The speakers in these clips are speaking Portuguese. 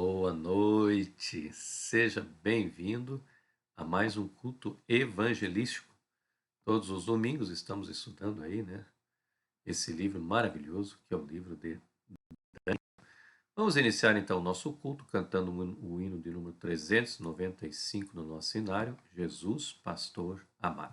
Boa noite, seja bem-vindo a mais um culto evangelístico. Todos os domingos estamos estudando aí, né? Esse livro maravilhoso que é o livro de Daniel. Vamos iniciar então o nosso culto cantando o hino de número 395 no nosso cenário, Jesus, Pastor Amado.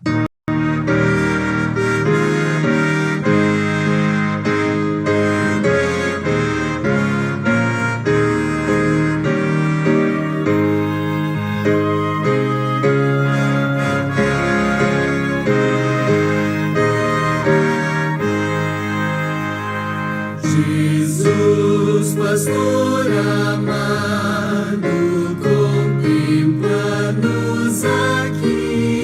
Jesus, pastor amado, contempla-nos aqui,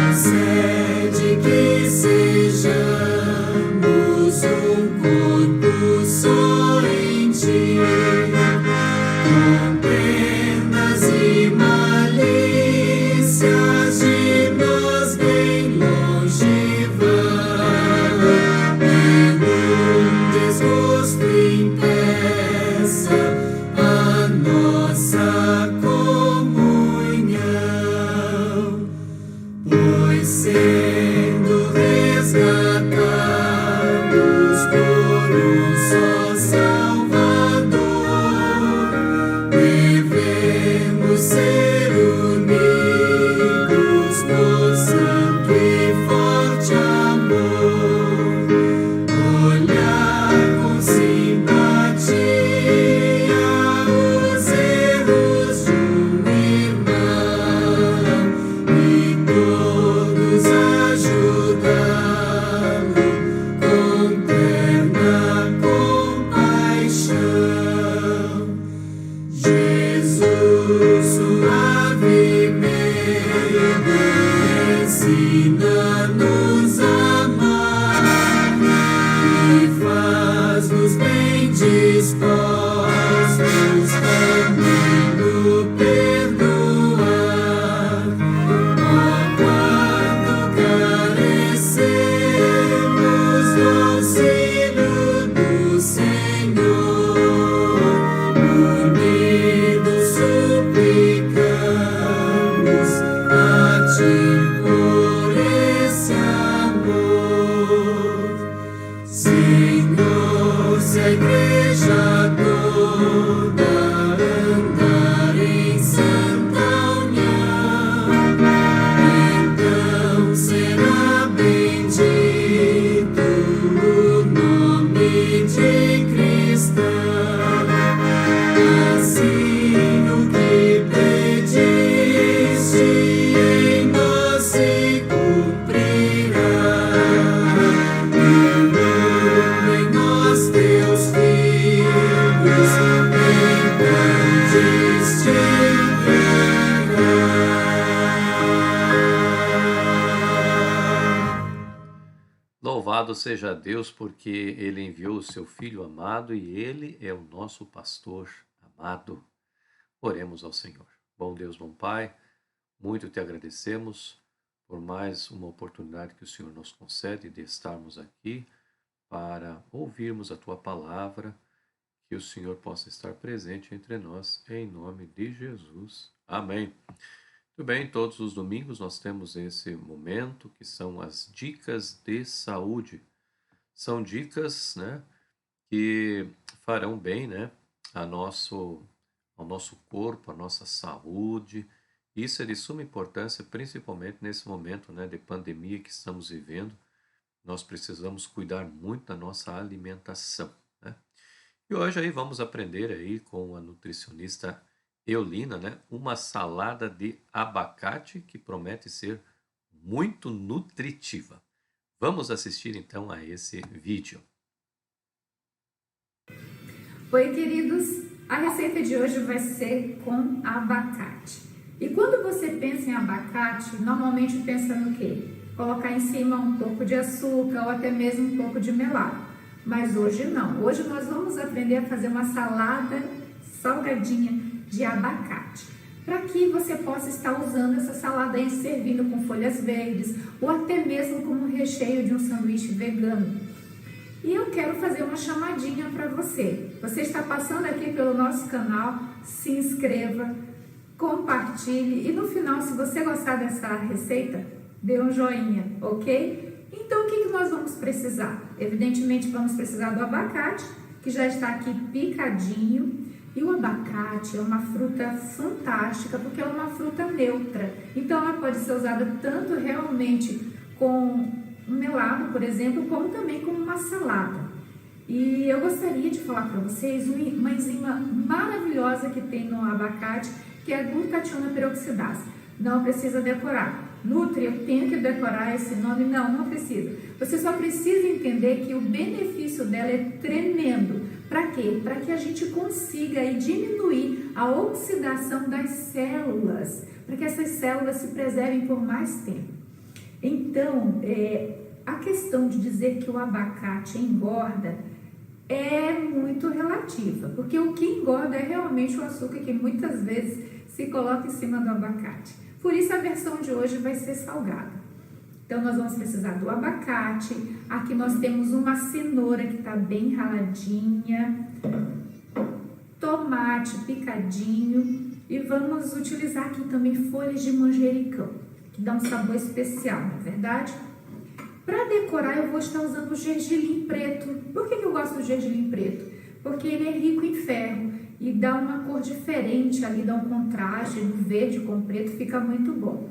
concede que sejamos um corpo só em ti, com penas e malícias de nós bem longe vão, desgosto impeça a nossa comunhão, pois sendo resgatados por um só Salvador, devemos ser unidos por santo e forte amor, olhar com simpatia os erros de um irmão e todos ajudá-lo com terna compaixão. Jesus suavemente ensina-nos a amar e faz-nos bem dispostos também no perdoar. Oh, quando carecemos do auxílio do Senhor, unidos suplicamos a Ti por esse amor. Senhor, se a igreja toda andar em santa união, então será bendito o nome de cristão. Assim o que pediste em nós se cumprirá. Em nós teus filhos, então Louvado seja Deus, porque Ele enviou o seu Filho amado e Ele é o nosso pastor amado. Oremos ao Senhor. Bom Deus, bom Pai, muito te agradecemos por mais uma oportunidade que o Senhor nos concede de estarmos aqui para ouvirmos a Tua palavra, que o Senhor possa estar presente entre nós, em nome de Jesus. Amém. Muito bem, todos os domingos nós temos esse momento que são as dicas de saúde. São dicas, né, que farão bem, né, ao nosso corpo, à nossa saúde. Isso é de suma importância, principalmente nesse momento, né, de pandemia que estamos vivendo. Nós precisamos cuidar muito da nossa alimentação, né? E hoje aí vamos aprender aí com a nutricionista Eulina, né, uma salada de abacate que promete ser muito nutritiva. Vamos assistir então a esse vídeo. Oi, queridos! A receita de hoje vai ser com abacate. E quando você pensa em abacate, normalmente pensa no quê? Colocar em cima um pouco de açúcar ou até mesmo um pouco de melado. Mas hoje não. Hoje nós vamos aprender a fazer uma salada salgadinha de abacate. Para que você possa estar usando essa salada aí, servindo com folhas verdes ou até mesmo como recheio de um sanduíche vegano. E eu quero fazer uma chamadinha para você. Você está passando aqui pelo nosso canal, se inscreva, compartilhe e no final, se você gostar dessa receita, dê um joinha, ok? Então, o que nós vamos precisar? Evidentemente, vamos precisar do abacate, que já está aqui picadinho. E o abacate é uma fruta fantástica, porque é uma fruta neutra. Então, ela pode ser usada tanto realmente com um melado, por exemplo, como também como uma salada. E eu gostaria de falar para vocês uma enzima maravilhosa que tem no abacate, que é a glutationa peroxidase. Não precisa decorar. Nutri, eu tenho que decorar esse nome? Não, não precisa. Você só precisa entender que o benefício dela é tremendo. Para quê? Para que a gente consiga aí diminuir a oxidação das células, para que essas células se preservem por mais tempo. Então, a questão de dizer que o abacate engorda é muito relativa, porque o que engorda é realmente o açúcar que muitas vezes se coloca em cima do abacate. Por isso a versão de hoje vai ser salgada. Então nós vamos precisar do abacate, aqui nós temos uma cenoura que está bem raladinha, tomate picadinho e vamos utilizar aqui também folhas de manjericão, que dá um sabor especial, não é verdade? Para decorar eu vou estar usando o gergelim preto. Por que eu gosto do gergelim preto? Porque ele é rico em ferro e dá uma cor diferente ali, dá um contraste do verde com o preto, fica muito bom.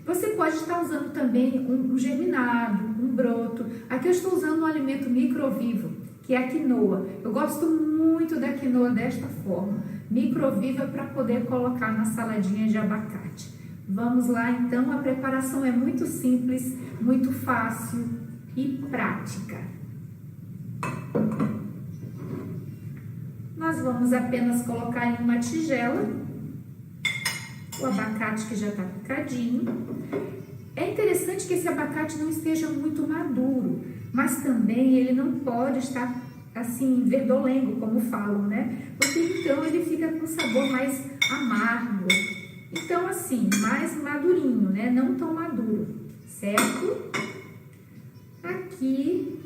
Você pode estar usando também um germinado, um broto. Aqui eu estou usando um alimento microvivo, que é a quinoa. Eu gosto muito da quinoa desta forma, microviva, para poder colocar na saladinha de abacate. Vamos lá então, a preparação é muito simples, muito fácil e prática. Nós vamos apenas colocar em uma tigela o abacate que já está picadinho. É interessante que esse abacate não esteja muito maduro, mas também ele não pode estar assim verdolengo, como falam, né? Porque então ele fica com um sabor mais amargo. Então assim, mais madurinho, né? Não tão maduro, certo? Aqui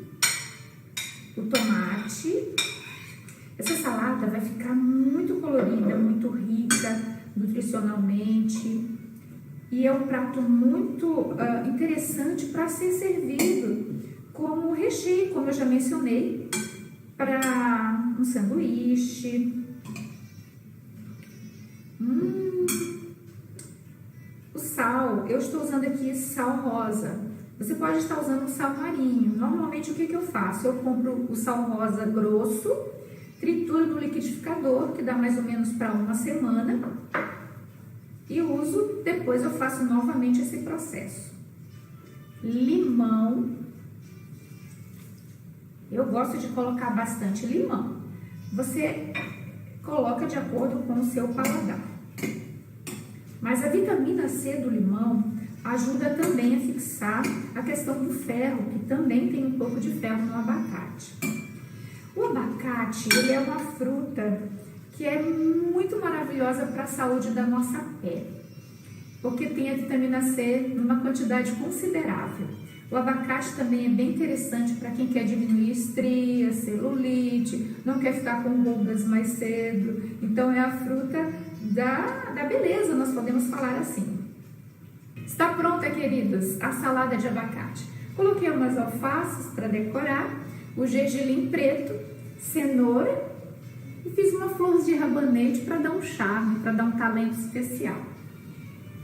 o tomate. Essa salada vai ficar muito colorida, muito rica nutricionalmente e é um prato muito interessante para ser servido como recheio, como eu já mencionei, para um sanduíche. O sal, eu estou usando aqui sal rosa. Você pode estar usando sal marinho. Normalmente o que eu faço? Eu compro o sal rosa grosso, trituro no liquidificador, que dá mais ou menos para uma semana, e uso, depois eu faço novamente esse processo. Limão, eu gosto de colocar bastante limão. Você coloca de acordo com o seu paladar. Mas a vitamina C do limão ajuda também a fixar a questão do ferro, que também tem um pouco de ferro no abacate. O abacate, ele é uma fruta que é muito maravilhosa para a saúde da nossa pele, porque tem a vitamina C numa quantidade considerável. O abacate também é bem interessante para quem quer diminuir estrias, celulite, não quer ficar com rugas mais cedo. Então é a fruta da beleza, nós podemos falar assim. Está pronta, queridos, a salada de abacate. Coloquei umas alfaces para decorar, o gergelim preto, cenoura e fiz uma flor de rabanete para dar um charme, para dar um talento especial.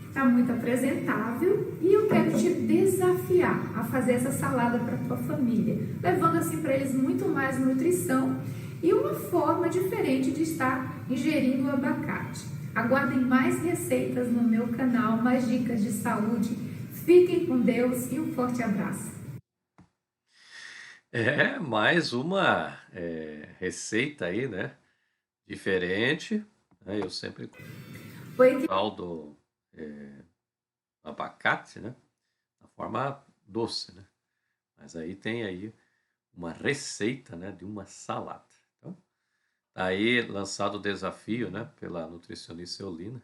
Está muito apresentável e eu quero te desafiar a fazer essa salada para a tua família, levando assim para eles muito mais nutrição e uma forma diferente de estar ingerindo o abacate. Aguardem mais receitas no meu canal, mais dicas de saúde. Fiquem com Deus e um forte abraço. Mais uma receita aí, né? Diferente, né? Eu sempre falo do abacate, né? Da forma doce, né? Mas aí tem aí uma receita, né? De uma salada. Então, tá aí lançado o desafio, né? Pela nutricionista Eolina.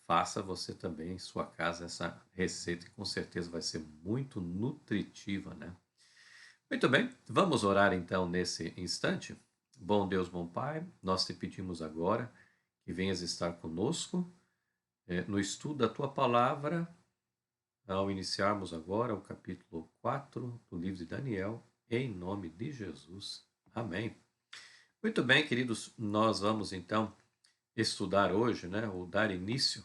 Faça você também em sua casa essa receita, que com certeza vai ser muito nutritiva, né? Muito bem, vamos orar então nesse instante. Bom Deus, bom Pai, nós te pedimos agora que venhas estar conosco no estudo da tua palavra, ao iniciarmos agora o capítulo 4 do livro de Daniel, em nome de Jesus. Amém. Muito bem, queridos, nós vamos então estudar hoje, ou dar início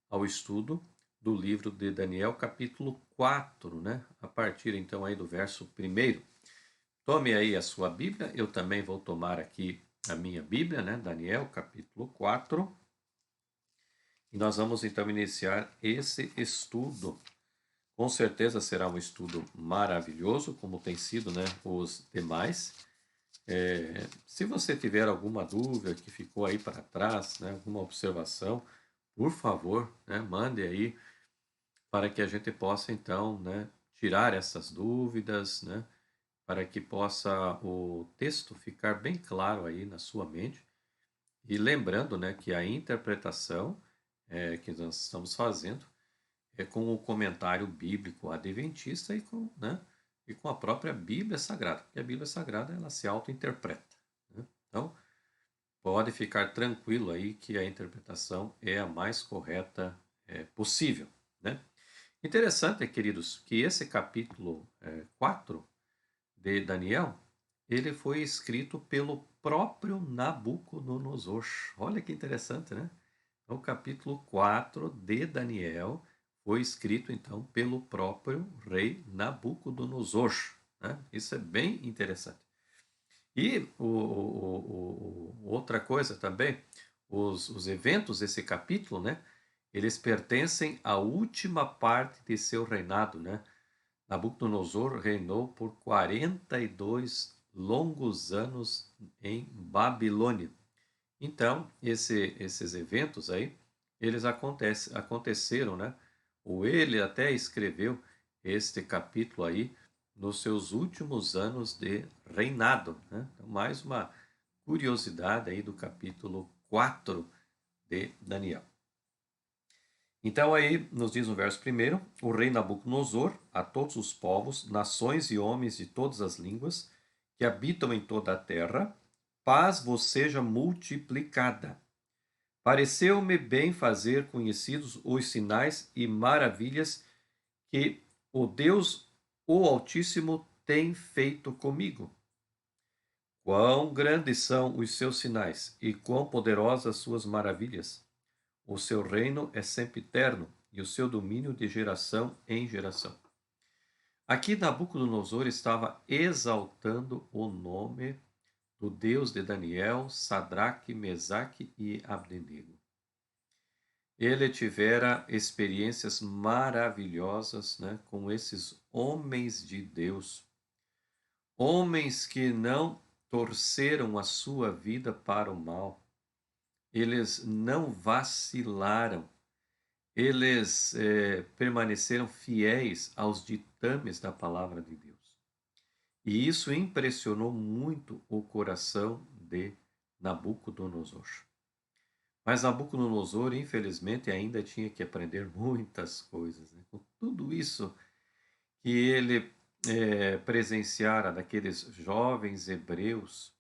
ao estudo do livro de Daniel, capítulo 4, a partir então aí do verso 1. Tome aí a sua Bíblia, eu também vou tomar aqui a minha Bíblia, Daniel, capítulo 4. E nós vamos então iniciar esse estudo. Com certeza será um estudo maravilhoso, como tem sido, os demais. Se você tiver alguma dúvida que ficou aí para trás, alguma observação, por favor, mande aí para que a gente possa então, tirar essas dúvidas, para que possa o texto ficar bem claro aí na sua mente. E lembrando, que a interpretação que nós estamos fazendo é com o comentário bíblico adventista e com a própria Bíblia Sagrada, porque a Bíblia Sagrada ela se auto-interpreta. Então, pode ficar tranquilo aí que a interpretação é a mais correta possível. Interessante, queridos, que esse capítulo 4 de Daniel, ele foi escrito pelo próprio Nabucodonosor. Olha que interessante, né? Então, o capítulo 4 de Daniel foi escrito, então, pelo próprio rei Nabucodonosor. Isso é bem interessante. E outra coisa também, os eventos desse capítulo, eles pertencem à última parte de seu reinado, Nabucodonosor reinou por 42 longos anos em Babilônia. Então, esses eventos aí, eles aconteceram, ou ele até escreveu este capítulo aí nos seus últimos anos de reinado. Então, mais uma curiosidade aí do capítulo 4 de Daniel. Então aí nos diz no verso 1, o rei Nabucodonosor, a todos os povos, nações e homens de todas as línguas, que habitam em toda a terra, paz vos seja multiplicada. Pareceu-me bem fazer conhecidos os sinais e maravilhas que o Deus, o Altíssimo, tem feito comigo. Quão grandes são os seus sinais e quão poderosas suas maravilhas! O seu reino é sempre eterno e o seu domínio de geração em geração. Aqui Nabucodonosor estava exaltando o nome do Deus de Daniel, Sadraque, Mesaque e Abdenego. Ele tivera experiências maravilhosas com esses homens de Deus. Homens que não torceram a sua vida para o mal. Eles não vacilaram. Eles permaneceram fiéis aos ditames da palavra de Deus. E isso impressionou muito o coração de Nabucodonosor. Mas Nabucodonosor, infelizmente, ainda tinha que aprender muitas coisas. Com tudo isso que ele presenciara daqueles jovens hebreus,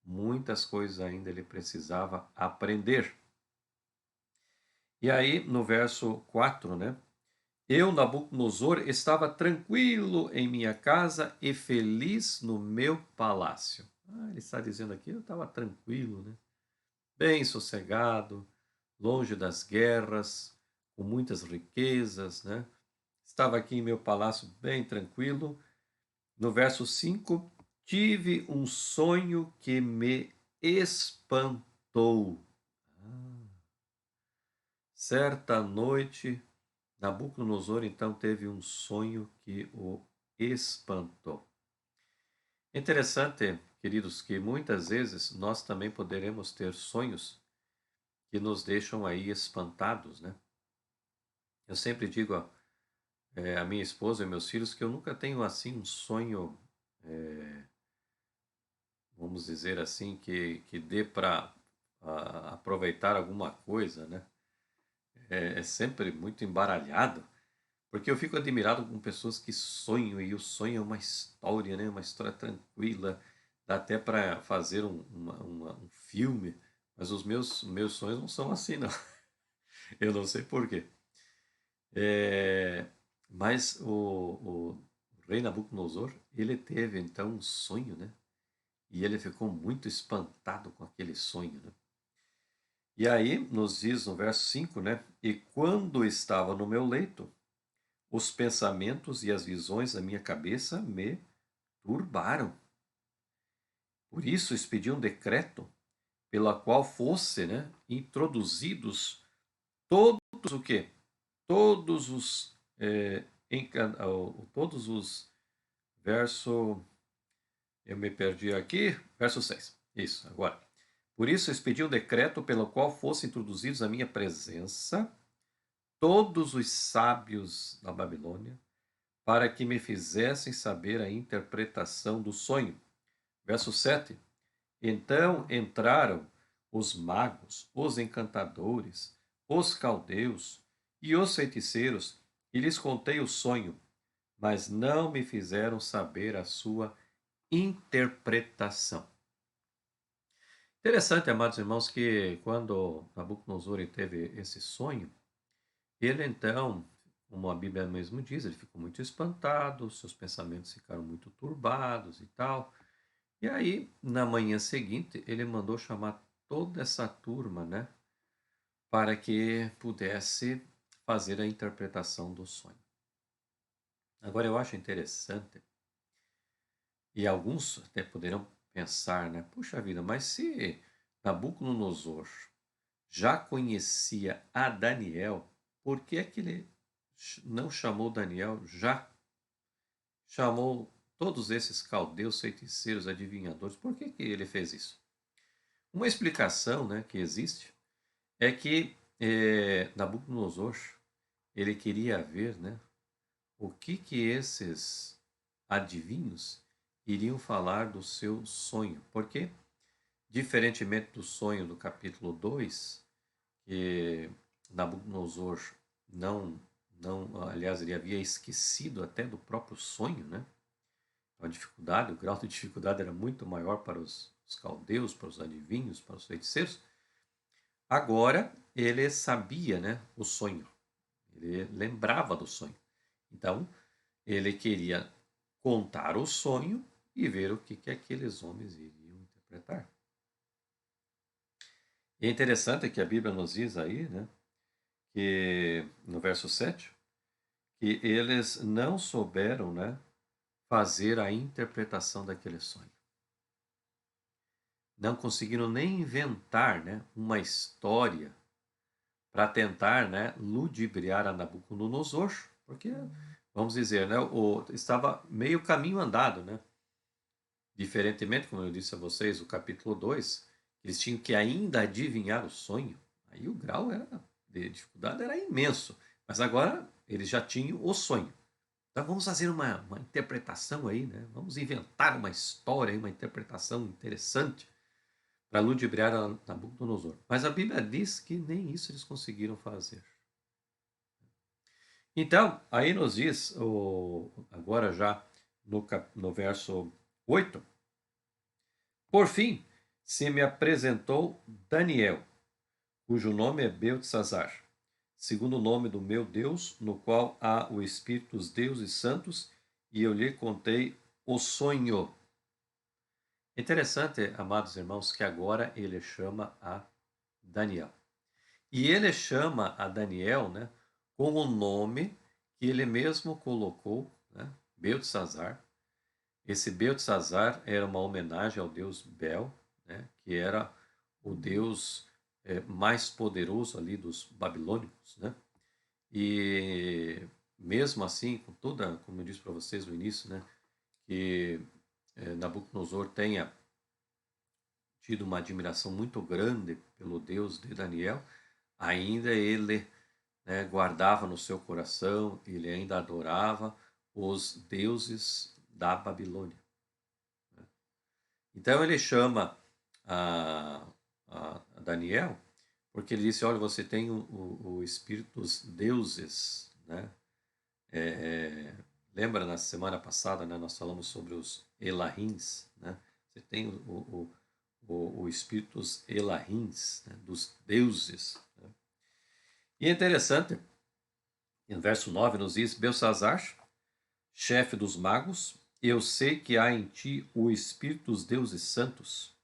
muitas coisas ainda ele precisava aprender. E aí, no verso 4, Eu, Nabucodonosor, estava tranquilo em minha casa e feliz no meu palácio. Ele está dizendo aqui, eu estava tranquilo, bem sossegado, longe das guerras, com muitas riquezas, Estava aqui em meu palácio bem tranquilo. No verso 5, tive um sonho que me espantou. Certa noite, Nabucodonosor então teve um sonho que o espantou. Interessante, queridos, que muitas vezes nós também poderemos ter sonhos que nos deixam aí espantados, Eu sempre digo a minha esposa e meus filhos que eu nunca tenho assim um sonho, vamos dizer assim, que dê para aproveitar alguma coisa, É sempre muito embaralhado, Porque eu fico admirado com pessoas que sonham, e o sonho é uma história, né? Uma história tranquila, dá até para fazer um filme, mas os meus sonhos não são assim, não. Eu não sei por quê. É, mas o rei Nabucodonosor, ele teve então um sonho, né? E ele ficou muito espantado com aquele sonho, né? E aí nos diz no verso 5, né? E quando estava no meu leito, os pensamentos e as visões da minha cabeça me turbaram. Por isso expedi um decreto pela qual fosse, né, introduzidos todos o quê? Todos os todos os verso eu me perdi aqui, verso 6. Isso, agora. Por isso expedi um decreto pelo qual fossem introduzidos à minha presença todos os sábios da Babilônia, para que me fizessem saber a interpretação do sonho. Verso 7. Então entraram os magos, os encantadores, os caldeus e os feiticeiros, e lhes contei o sonho, mas não me fizeram saber a sua interpretação. Interessante, amados irmãos, que quando Nabucodonosor teve esse sonho, ele então, como a Bíblia mesmo diz, ele ficou muito espantado, seus pensamentos ficaram muito turbados e tal. E aí, na manhã seguinte, ele mandou chamar toda essa turma, né, para que pudesse fazer a interpretação do sonho. Agora, eu acho interessante, e alguns até poderão pensar, né, puxa vida, mas se Nabucodonosor já conhecia a Daniel, por que é que ele não chamou Daniel já? Chamou todos esses caldeus, feiticeiros, adivinhadores, por que que ele fez isso? Uma explicação, né, que existe é que Nabucodonosor ele queria ver, né, o que esses adivinhos iriam falar do seu sonho, porque diferentemente do sonho do capítulo 2, que Nabucodonosor aliás, ele havia esquecido até do próprio sonho, né? A dificuldade, o grau de dificuldade era muito maior para os caldeus, para os adivinhos, para os feiticeiros. Agora ele sabia, né, o sonho, ele lembrava do sonho. Então ele queria contar o sonho e ver o que aqueles homens iriam interpretar. E é interessante que a Bíblia nos diz aí, né, que no verso 7, que eles não souberam, né, fazer a interpretação daquele sonho. Não conseguiram nem inventar, né, uma história para tentar, né, ludibriar a Nabucodonosor, porque, vamos dizer, né, estava meio caminho andado, né? Diferentemente, como eu disse a vocês, o capítulo 2, eles tinham que ainda adivinhar o sonho, aí o grau de dificuldade era imenso, mas agora eles já tinham o sonho. Então vamos fazer uma interpretação aí, né? Vamos inventar uma história, uma interpretação interessante para ludibriar a Nabucodonosor. Mas a Bíblia diz que nem isso eles conseguiram fazer. Então, aí nos diz, agora já no verso 8, por fim, se me apresentou Daniel, cujo nome é Beltesazar, segundo o nome do meu Deus, no qual há o Espírito dos deuses santos, e eu lhe contei o sonho. Interessante, amados irmãos, que agora ele chama a Daniel. E ele chama a Daniel, né, com o nome que ele mesmo colocou, né, Beltesazar. Esse Beltesazar era uma homenagem ao deus Bel, né, que era o deus mais poderoso ali dos babilônicos, né? E mesmo assim, com toda, como eu disse para vocês no início, né, que Nabucodonosor tenha tido uma admiração muito grande pelo Deus de Daniel, ainda ele, né, guardava no seu coração, ele ainda adorava os deuses da Babilônia. Então ele chama a Daniel, porque ele disse, olha, você tem o espírito dos deuses, né, Lembra na semana passada, né, nós falamos sobre os Elahins, né? Você tem o espírito dos Elahins, né, dos deuses, né? E é interessante, no verso 9 nos diz: Belsazar, chefe dos magos, eu sei que há em ti o espírito dos deuses santos,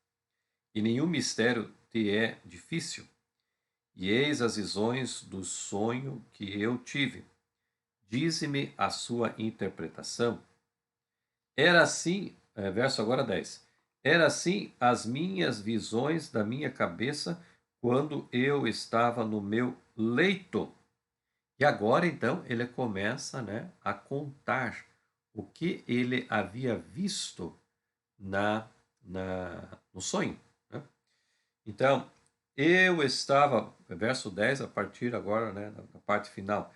e nenhum mistério te é difícil. E eis as visões do sonho que eu tive. Dize-me a sua interpretação. Era assim, verso agora 10. Era assim as minhas visões da minha cabeça quando eu estava no meu leito. E agora então ele começa, né, a contar o que ele havia visto no sonho, né? Então, eu estava, verso 10, a partir agora, né, na parte final.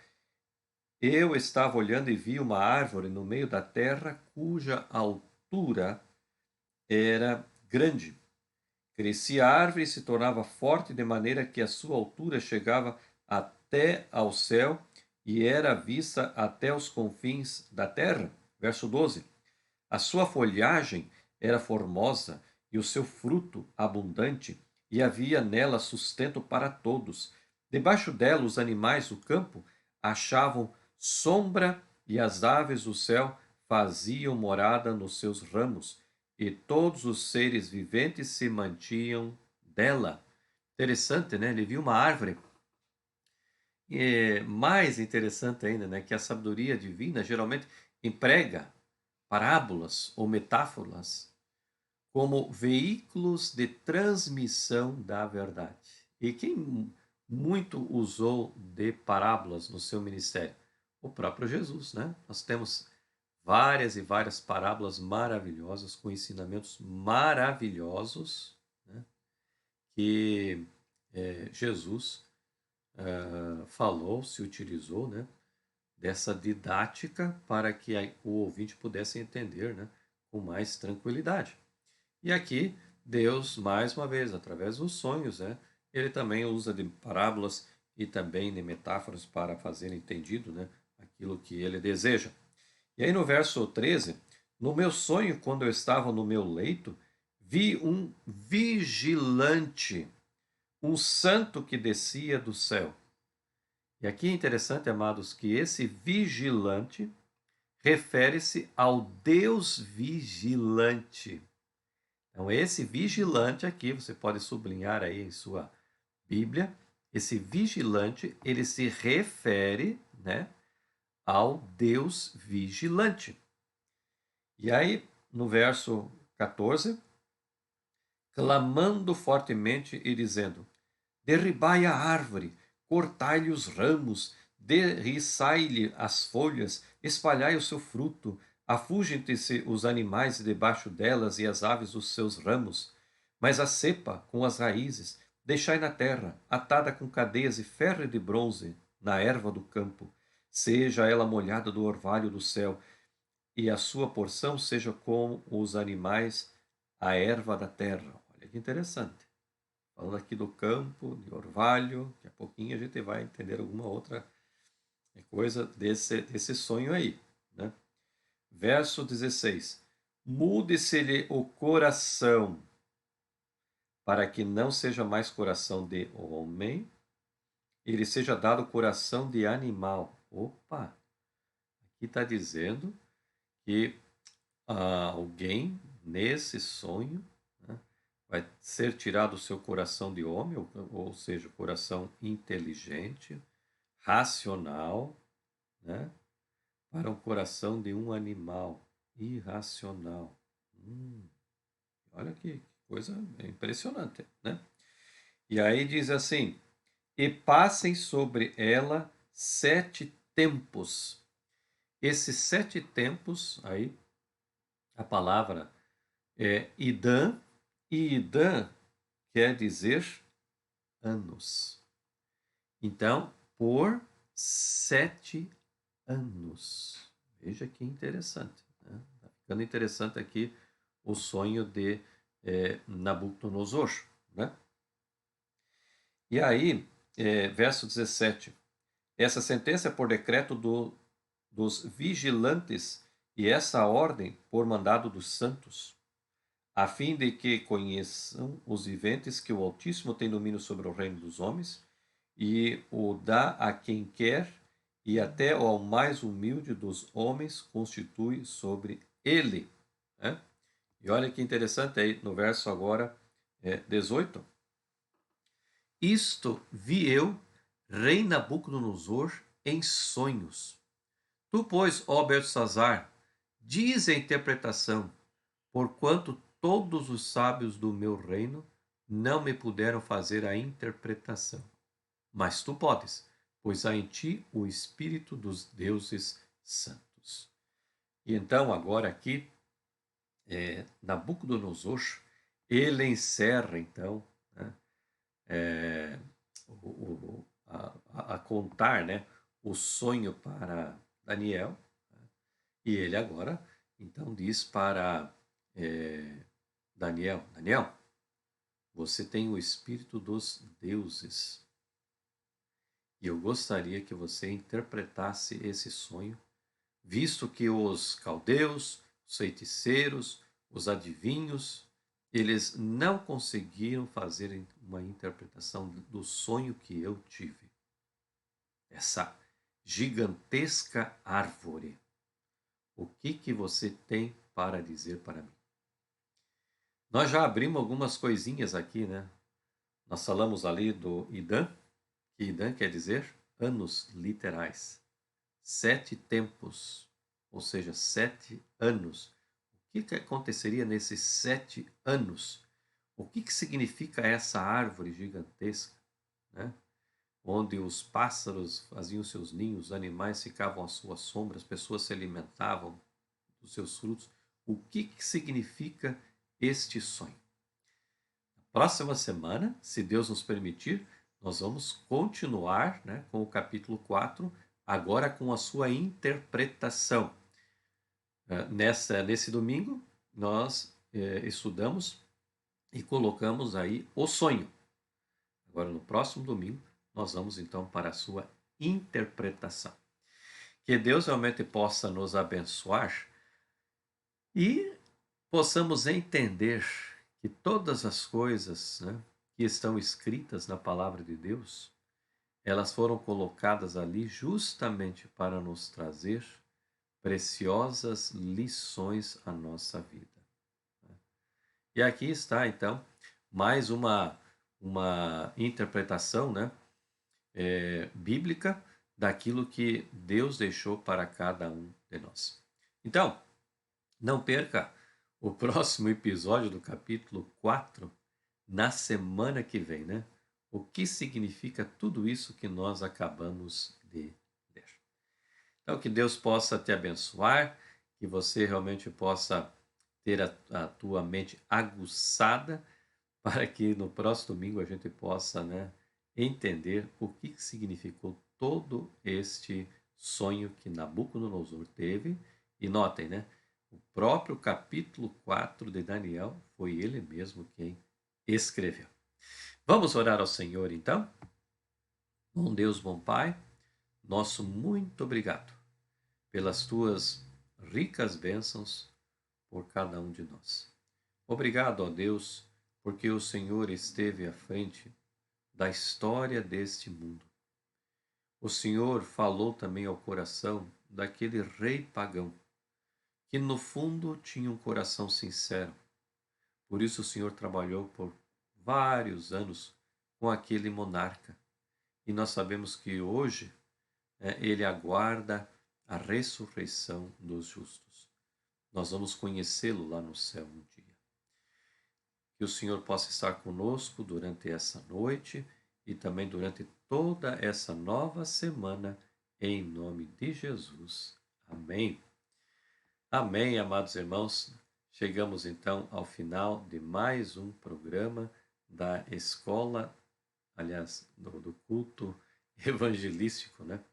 Eu estava olhando e vi uma árvore no meio da terra cuja altura era grande. Crescia a árvore e se tornava forte de maneira que a sua altura chegava até ao céu e era vista até os confins da terra. Verso 12. A sua folhagem era formosa e o seu fruto abundante, e havia nela sustento para todos. Debaixo dela os animais do campo achavam sombra e as aves do céu faziam morada nos seus ramos, e todos os seres viventes se mantinham dela. Interessante, né? Ele viu uma árvore. E é mais interessante ainda, né, que a sabedoria divina geralmente emprega parábolas ou metáforas como veículos de transmissão da verdade. E quem muito usou de parábolas no seu ministério? O próprio Jesus, né? Nós temos várias e várias parábolas maravilhosas, com ensinamentos maravilhosos, né, que Jesus falou, se utilizou, né, dessa didática para que o ouvinte pudesse entender, né, com mais tranquilidade. E aqui, Deus, mais uma vez, através dos sonhos, né, ele também usa de parábolas e também de metáforas para fazer entendido, né, aquilo que ele deseja. E aí no verso 13, no meu sonho, quando eu estava no meu leito, vi um vigilante, um santo que descia do céu. E aqui é interessante, amados, que esse vigilante refere-se ao Deus vigilante. Então, esse vigilante aqui, você pode sublinhar aí em sua Bíblia, esse vigilante, ele se refere, né, ao Deus vigilante. E aí, no verso 14, clamando fortemente e dizendo: derribai a árvore, cortai-lhe os ramos, derriçai-lhe as folhas, espalhai o seu fruto, afugentem-se os animais debaixo delas e as aves dos seus ramos. Mas a cepa com as raízes, deixai na terra, atada com cadeias e ferro de bronze, na erva do campo. Seja ela molhada do orvalho do céu, e a sua porção seja como os animais, a erva da terra. Olha que interessante. Falando aqui do campo, de orvalho, daqui a pouquinho a gente vai entender alguma outra coisa desse sonho aí, né? Verso 16. Mude-se-lhe o coração, para que não seja mais coração de homem, ele seja dado coração de animal. Opa! Aqui está dizendo que alguém nesse sonho, né, vai ser tirado o seu coração de homem, ou seja, o coração inteligente, racional, né, para um coração de um animal irracional. Olha que coisa impressionante, né? E aí diz assim: e passem sobre ela 7 tempos. Esses 7 tempos, aí a palavra é Idã, e Idã quer dizer anos. Então, por 7 anos. Veja que interessante, né? Tá ficando interessante aqui o sonho de Nabucodonosor, né? E aí, verso 17. Essa sentença é por decreto do dos vigilantes e essa ordem por mandado dos santos, a fim de que conheçam os viventes que o Altíssimo tem domínio sobre o reino dos homens e o dá a quem quer e até ao mais humilde dos homens constitui sobre ele. Né? E olha que interessante aí no verso agora 18. Isto vi eu, rei Nabucodonosor, em sonhos. Tu, pois, ó Beltesazar, diz a interpretação, porquanto todos os sábios do meu reino não me puderam fazer a interpretação. Mas tu podes, pois há em ti o espírito dos deuses santos. E então, agora aqui, Nabucodonosor, ele encerra, então, né, a contar, né, o sonho para Daniel, né, e ele agora, então, diz para Daniel, Daniel, você tem o espírito dos deuses, e eu gostaria que você interpretasse esse sonho, visto que os caldeus, os feiticeiros, os adivinhos, eles não conseguiram fazer uma interpretação do sonho que eu tive. Essa gigantesca árvore. O que você tem para dizer para mim? Nós já abrimos algumas coisinhas aqui, né? Nós falamos ali do Idã, que Idã quer dizer anos literais. 7 tempos, ou seja, 7 anos. O que aconteceria nesses 7 anos? O que significa essa árvore gigantesca, né? Onde os pássaros faziam seus ninhos, os animais ficavam à sua sombra, as pessoas se alimentavam dos seus frutos. O que significa este sonho? Na próxima semana, se Deus nos permitir, nós vamos continuar, né, com o capítulo 4, agora com a sua interpretação. Nesse domingo, nós estudamos e colocamos aí o sonho. Agora, no próximo domingo, nós vamos então para a sua interpretação. Que Deus realmente possa nos abençoar e possamos entender que todas as coisas, né, que estão escritas na palavra de Deus, elas foram colocadas ali justamente para nos trazer preciosas lições à nossa vida. E aqui está, então, mais uma interpretação, né, bíblica daquilo que Deus deixou para cada um de nós. Então, não perca o próximo episódio do capítulo 4 na semana que vem, né? O que significa tudo isso que nós acabamos de ler. Então, que Deus possa te abençoar, que você realmente possa ter a tua mente aguçada para que no próximo domingo a gente possa, né, entender o que significou todo este sonho que Nabucodonosor teve. E notem, né, o próprio capítulo 4 de Daniel foi ele mesmo quem escreveu. Vamos orar ao Senhor então? Bom Deus, bom Pai, nosso muito obrigado pelas tuas ricas bênçãos por cada um de nós. Obrigado, ó Deus, porque o Senhor esteve à frente da história deste mundo. O Senhor falou também ao coração daquele rei pagão, que no fundo tinha um coração sincero. Por isso o Senhor trabalhou por vários anos com aquele monarca. E nós sabemos que hoje ele aguarda a ressurreição dos justos. Nós vamos conhecê-lo lá no céu um dia. Que o Senhor possa estar conosco durante essa noite e também durante toda essa nova semana, em nome de Jesus. Amém. Amém, amados irmãos. Chegamos então ao final de mais um programa da escola, aliás, do culto evangelístico, né?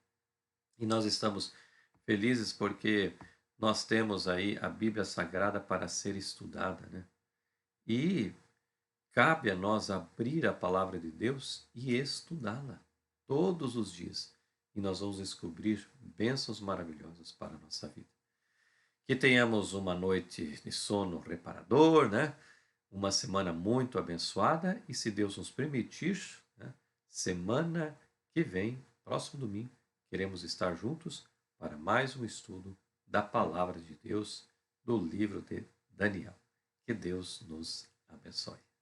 E nós estamos felizes porque nós temos aí a Bíblia Sagrada para ser estudada, né? E cabe a nós abrir a palavra de Deus e estudá-la todos os dias. e nós vamos descobrir bênçãos maravilhosas para a nossa vida. Que tenhamos uma noite de sono reparador, né? Uma semana muito abençoada e, se Deus nos permitir, né, semana que vem, próximo domingo, queremos estar juntos para mais um estudo da Palavra de Deus do livro de Daniel. Que Deus nos abençoe.